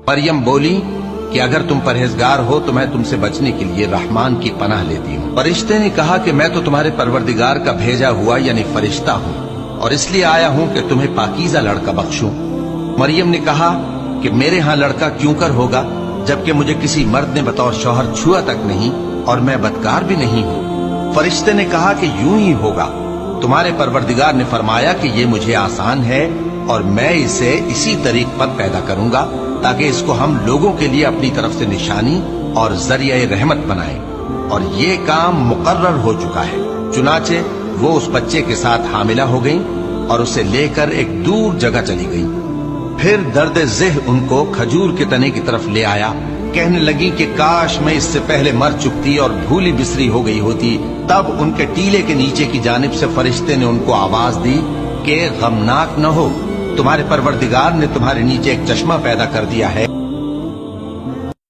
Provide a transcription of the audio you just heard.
मरियम बोली कि अगर तुम परहेजगार हो तो मैं तुमसे बचने के लिए रहमान की पनाह लेती हूँ। फरिश्ते ने कहा कि मैं तो तुम्हारे परवरदिगार का भेजा हुआ यानी फरिश्ता हूँ और इसलिए आया हूँ कि तुम्हें पाकीज़ा लड़का बख्शूं। मरियम ने कहा कि मेरे यहाँ लड़का क्यों कर होगा जबकि मुझे किसी मर्द ने बतौर शौहर छुआ तक नहीं और मैं बदकार भी नहीं हूँ। फरिश्ते ने कहा कि यूं ही होगा, तुम्हारे परवरदिगार ने फरमाया कि ये मुझे आसान है और मैं इसे इसी तरीक पर पैदा करूंगा ताकि इसको हम लोगों के लिए अपनी तरफ से निशानी और जरिया रहमत बनाए, और ये काम मुकर्रर हो चुका है। चुनाचे वो उस बच्चे के साथ हामिला हो गई और उसे लेकर एक दूर जगह चली गई। फिर दर्द ज़ेह उनको खजूर के तने की तरफ ले आया। कहने लगी कि काश मैं इससे पहले मर चुकती और भूली बिसरी हो गई होती। तब उनके टीले के नीचे की जानिब से फरिश्ते ने उनको आवाज दी कि गमनाक न हो, तुम्हारे परवरदिगार ने तुम्हारे नीचे एक चश्मा पैदा कर दिया है